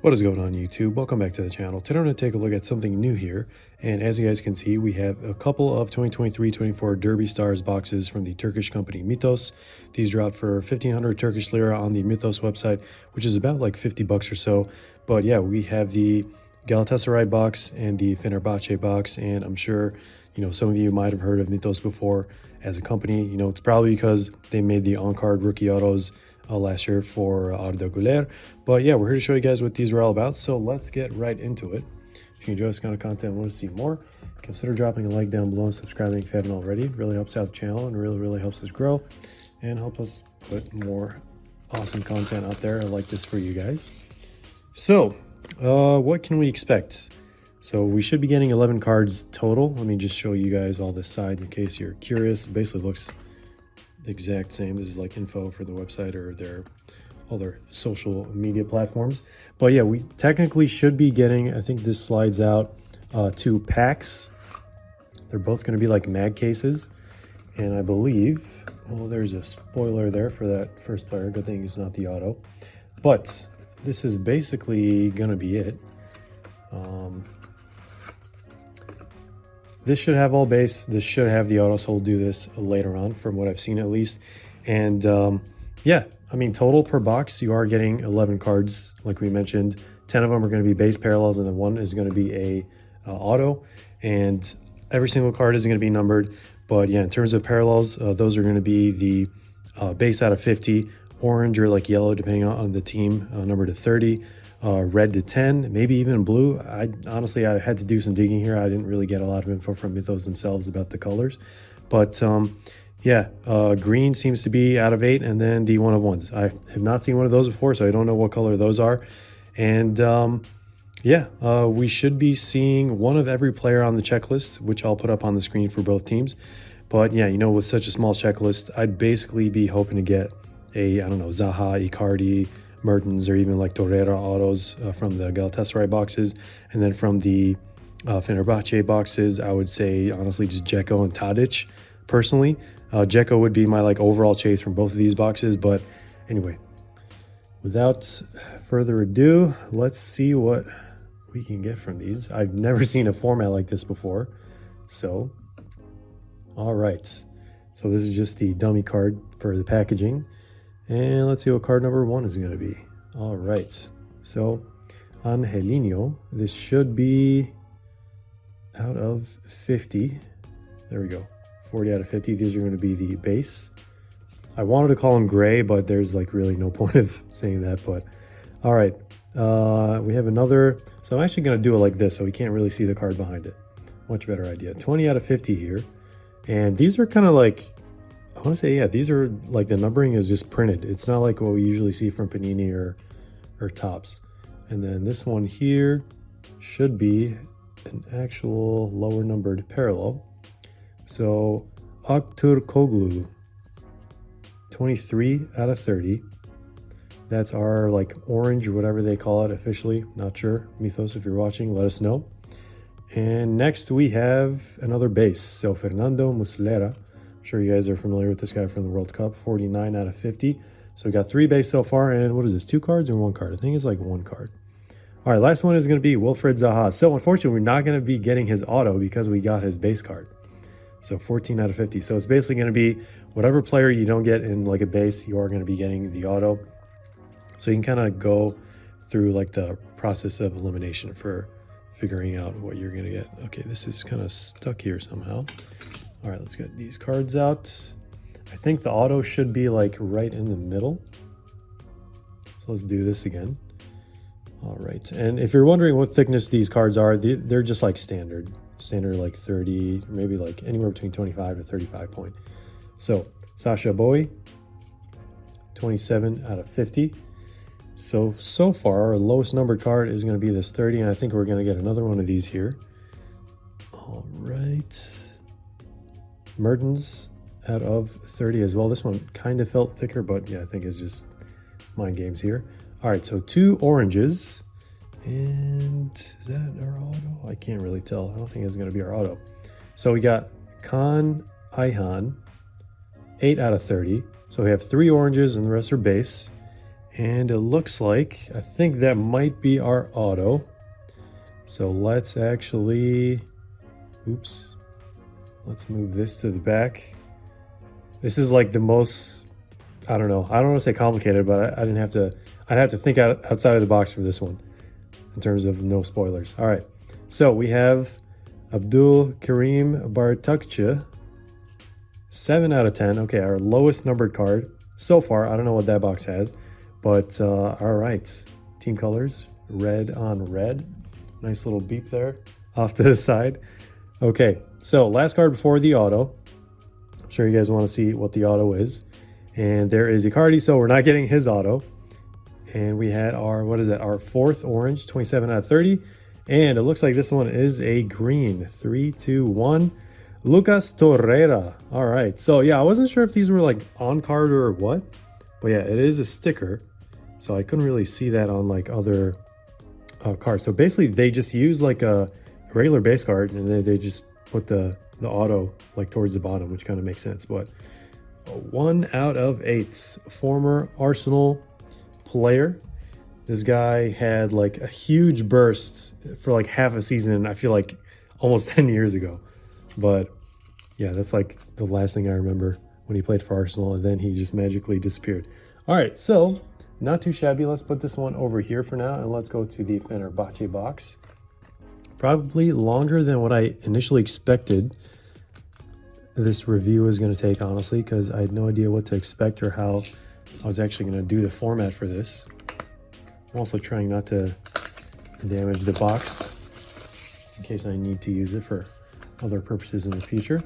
What is going on YouTube? Welcome back to the channel. Today I'm going to take a look at something new here. And as you guys can see, we have a couple of 2023-24 Derby Stars boxes from the Turkish company Mythos. These dropped for 1,500 Turkish lira on the Mythos website, which is about like 50 bucks or so. But yeah, we have the Galatasaray box and the Fenerbahce box. And I'm sure, some of you might have heard of Mythos before as a company. It's probably because they made the on-card rookie autos last year for Arda Güler. But yeah, we're here to show you guys what these are all about. So let's get right into it. If you enjoy this kind of content and want to see more, consider dropping a like down below and subscribing if you haven't already. It really helps out the channel and really helps us grow and help us put more awesome content out there like this for you guys. So what can we expect? So we should be getting 11 cards total. Let me just show you guys all the sides in case you're curious. It basically looks the exact same. This is like info for the website or their other social media platforms. But yeah, we technically should be getting, I think this slides out 2 packs. They're both going to be like mag cases. And I believe, well, there's a spoiler there for that first player. Good thing it's not the auto. But this is basically going to be it. This should have all base. This should have the auto, so we'll do this later on from what I've seen at least. And yeah, I mean, total per box, you are getting 11 cards, like we mentioned. 10 of them are going to be base parallels, and then 1 is going to be a auto. And every single card is going to be numbered. But yeah, in terms of parallels, those are going to be the base out of 50, orange or like yellow, depending on the team, number to 30. Red to 10, maybe even blue. Honestly, I had to do some digging here. I didn't really get a lot of info from Mythos themselves about the colors. But yeah, green seems to be out of 8, and then the 1 of 1s. I have not seen one of those before, so I don't know what color those are. And yeah, we should be seeing one of every player on the checklist, which I'll put up on the screen for both teams. But yeah, with such a small checklist, I'd basically be hoping to get a, I don't know, Zaha, Icardi, Mertens, or even like Torreira autos from the Galatasaray boxes. And then from the Fenerbahce boxes, I would say honestly just Dzeko and Tadic personally. Dzeko would be my like overall chase from both of these boxes. But anyway, without further ado, let's see what we can get from these. I've never seen a format like this before. So all right, so this is just the dummy card for the packaging. And let's see what card number 1 is going to be. All right. So, Angelino. This should be out of 50. There we go. 40 out of 50. These are going to be the base. I wanted to call them gray, but there's like really no point of saying that. But all right. We have another. So I'm actually going to do it like this so we can't really see the card behind it. Much better idea. 20 out of 50 here. And these are kind of like, I want to say, yeah, these are like the numbering is just printed. It's not like what we usually see from Panini or Topps. And then this one here should be an actual lower numbered parallel. So Aktürkoğlu, 23 out of 30. That's our like orange or whatever they call it officially. Not sure. Mythos, if you're watching, let us know. And next we have another base. So Fernando Muslera. I'm sure you guys are familiar with this guy from the World Cup, 49 out of 50. So we got 3 base so far, and what is this, 2 cards or 1 card? I think it's like 1 card. All right, last one is going to be Wilfried Zaha. So unfortunately, we're not going to be getting his auto because we got his base card. So 14 out of 50. So it's basically going to be whatever player you don't get in like a base, you are going to be getting the auto. So you can kind of go through like the process of elimination for figuring out what you're going to get. Okay, this is kind of stuck here somehow. All right, let's get these cards out. I think the auto should be like right in the middle. So let's do this again. All right, and if you're wondering what thickness these cards are, they're just like standard like 30, maybe like anywhere between 25 to 35 point. So Sasha Boy, 27 out of 50. So far, our lowest numbered card is going to be this 30, and I think we're going to get another one of these here. All right. Mertens out of 30 as well. This one kind of felt thicker, but yeah, I think it's just mind games here. All right, so 2 oranges. And is that our auto? I can't really tell. I don't think it's going to be our auto. So we got Khan Ayhan, 8 out of 30. So we have 3 oranges and the rest are base. And it looks like, I think that might be our auto. So let's actually, oops, let's move this to the back. This is like the most, I don't want to say complicated, but I'd have to think outside of the box for this one in terms of no spoilers. All right, so we have Abdul Karim Bartakçı, 7 out of 10. Okay, our lowest numbered card so far. I don't know what that box has, but all right. Team colors, red on red. Nice little beep there off to the side. Okay, so last card before the auto. I'm sure you guys want to see what the auto is. And there is Icardi, so we're not getting his auto. And we had our, what is that? Our 4th orange, 27 out of 30. And it looks like this one is a green. 3, 2, 1. Lucas Torreira. All right. So yeah, I wasn't sure if these were like on card or what, but yeah, it is a sticker. So I couldn't really see that on like other cards. So basically they just use like a regular base card and then they just put the auto like towards the bottom, which kind of makes sense. But 1 out of 8, former Arsenal player. This guy had like a huge burst for like half a season. I feel like almost 10 years ago. But yeah, that's like the last thing I remember when he played for Arsenal, and then he just magically disappeared. All right, so not too shabby. Let's put this one over here for now, and let's go to the Fenerbahce box. Probably longer than what I initially expected this review was going to take, honestly, because I had no idea what to expect or how I was actually going to do the format for this. I'm also trying not to damage the box in case I need to use it for other purposes in the future.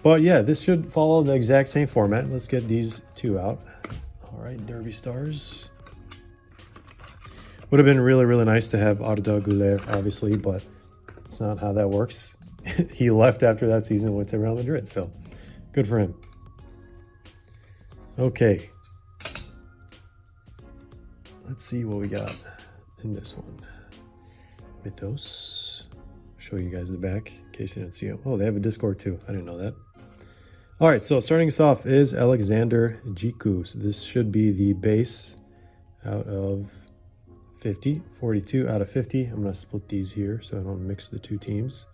But yeah, this should follow the exact same format. Let's get these two out. All right, Derby Stars. Would have been really, really nice to have Arda Güler, obviously, but it's not how that works. He left after that season, went to Real Madrid, so good for him. Okay. Let's see what we got in this one. Mythos. Show you guys the back in case you didn't see them. Oh, they have a Discord too. I didn't know that. All right, so starting us off is Alexander Jiku. So this should be the base out of 50, 42 out of 50. I'm going to split these here so I don't mix the two teams.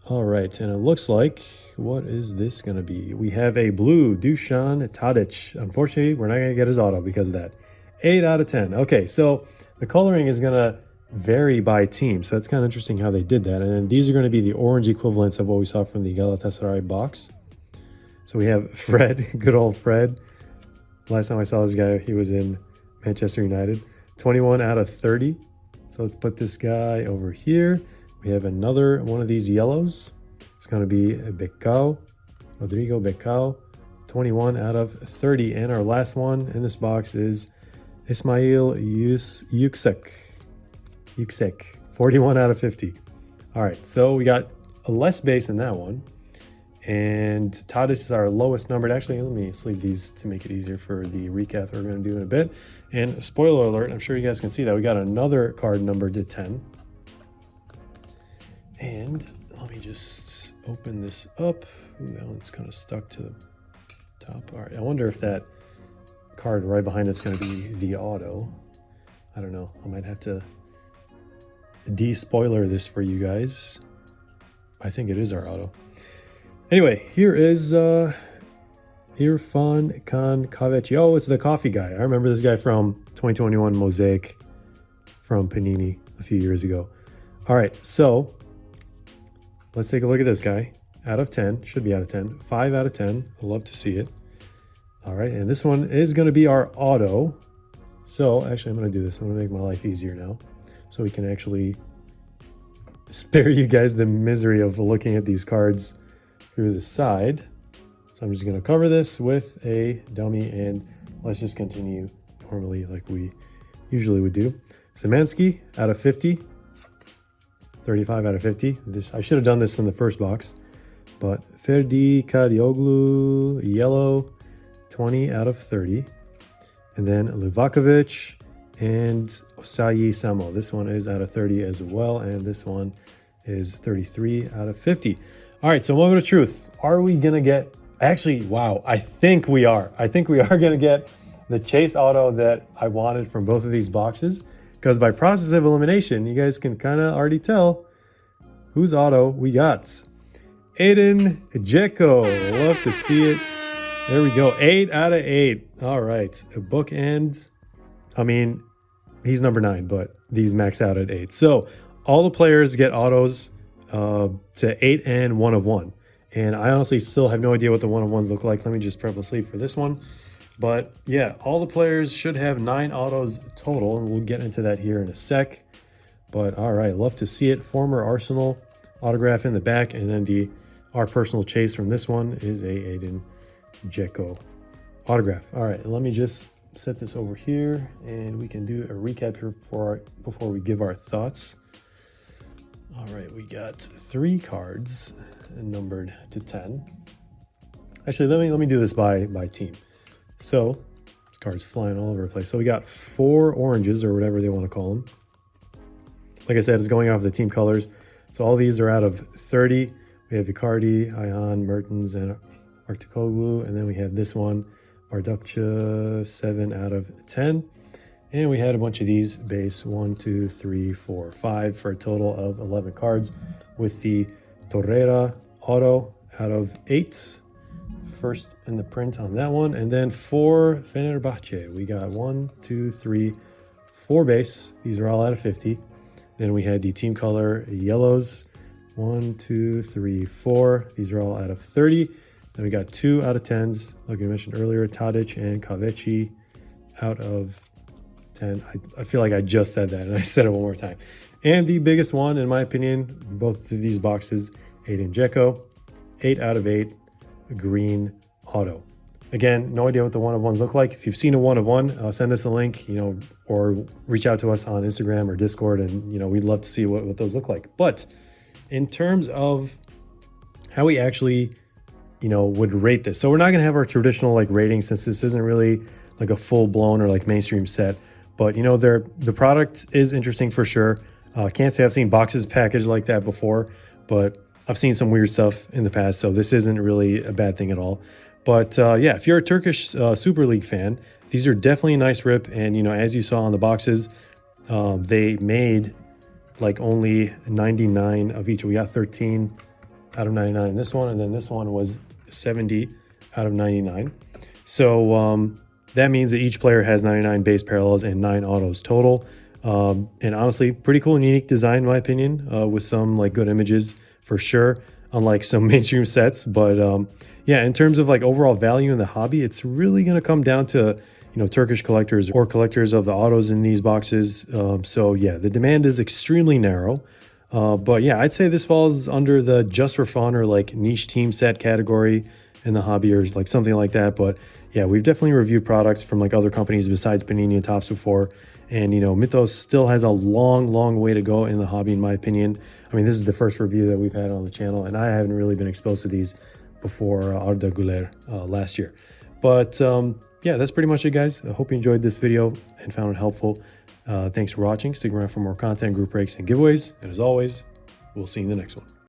All right, and it looks like, what is this going to be? We have a blue Dusan Tadic. Unfortunately, we're not going to get his auto because of that. 8 out of 10. Okay, so the coloring is going to vary by team. So that's kind of interesting how they did that. And then these are going to be the orange equivalents of what we saw from the Galatasaray box. So we have Fred, good old Fred. Last time I saw this guy, he was in Manchester United. 21 out of 30. So let's put this guy over here. We have another one of these yellows. It's going to be Becao, Rodrigo Becao. 21 out of 30. And our last one in this box is Ismail Yüksek. 41 out of 50. All right, so we got a less base in that one. And Tadic is our lowest numbered. Actually, let me sleeve these to make it easier for the recap that we're going to do in a bit. And spoiler alert, I'm sure you guys can see that we got another card numbered to 10. And let me just open this up. Ooh, that one's kind of stuck to the top. All right, I wonder if that card right behind it's going to be the auto. I don't know. I might have to de-spoiler this for you guys. I think it is our auto. Anyway, here is Irfan Khan Kaveci. Oh, it's the coffee guy. I remember this guy from 2021 Mosaic from Panini a few years ago. All right, so let's take a look at this guy. Out of 10, should be out of 10. 5 out of 10. I love to see it. All right, and this one is going to be our auto. So actually, I'm going to do this. I'm going to make my life easier now, so we can actually spare you guys the misery of looking at these cards through the side. So I'm just going to cover this with a dummy, and let's just continue normally like we usually would do. Szymanski out of 50. 35 out of 50. I should have done this in the first box. But Ferdi Kadioglu, yellow, 20 out of 30. And then Livakovic and Osayi Samo. This one is out of 30 as well. And this one is 33 out of 50. All right, so moment of truth. Are we going to get... Actually, wow, I think we are. I think we are going to get the chase auto that I wanted from both of these boxes, because by process of elimination, you guys can kind of already tell whose auto we got. Aiden Dzeko, love to see it. There we go, 8 out of 8. All right, a bookend. I mean, he's number 9, but these max out at 8. So all the players get autos to 8 and 1 of 1. And I honestly still have no idea what the 1 of 1s look like. Let me just prep a sleeve for this one. But yeah, all the players should have 9 autos total, and we'll get into that here in a sec. But all right, love to see it. Former Arsenal autograph in the back, and then our personal chase from this one is a Aiden Dzeko autograph. All right, let me just set this over here, and we can do a recap here before we give our thoughts. All right, we got 3 cards numbered to 10. Actually, let me do this by team. So this card's flying all over the place. So we got 4 oranges, or whatever they want to call them. Like I said, it's going off the team colors. So all these are out of 30. We have Icardi, Ayhan, Mertens, and Artikoglu. And then we have this one, Bardukcha, 7 out of 10. And we had a bunch of these base 1, 2, 3, 4, 5 for a total of 11 cards, with the Torreira auto out of 8. First in the print on that one. And then for Fenerbahçe, we got 1, 2, 3, 4 base. These are all out of 50. Then we had the team color yellows, 1, 2, 3, 4. These are all out of 30. Then we got 2 out of 10s, like we mentioned earlier, Tadic and Kaveci out of 10. I feel like I just said that, and I said it one more time. And the biggest one, in my opinion, both of these boxes, Aiden Dzeko, 8 out of 8, green auto. Again, no idea what the 1 of 1s look like. If you've seen a 1 of 1, send us a link, or reach out to us on Instagram or Discord, and we'd love to see what those look like. But in terms of how we actually would rate this, so we're not going to have our traditional rating, since this isn't really like a full-blown or mainstream set. But the product is interesting for sure. Can't say I've seen boxes packaged like that before, but I've seen some weird stuff in the past, so this isn't really a bad thing at all. But yeah, if you're a Turkish Super League fan, these are definitely a nice rip. And as you saw on the boxes, they made only 99 of each. We got 13 out of 99 in this one, and then this one was 70 out of 99. So that means that each player has 99 base parallels and 9 autos total. And honestly, pretty cool and unique design, in my opinion, with some good images for sure, unlike some mainstream sets. But yeah, in terms of overall value in the hobby, it's really going to come down to Turkish collectors or collectors of the autos in these boxes. So yeah, the demand is extremely narrow. But yeah, I'd say this falls under the just for fun or niche team set category in the hobby, or something like that. But yeah, we've definitely reviewed products from other companies besides Panini and Topps before. And Mythos still has a long way to go in the hobby, in my opinion. I mean, this is the first review that we've had on the channel, and I haven't really been exposed to these before Arda Güler last year. But yeah, that's pretty much it, guys. I hope you enjoyed this video and found it helpful. Thanks for watching. Stick around for more content, group breaks, and giveaways. And as always, we'll see you in the next one.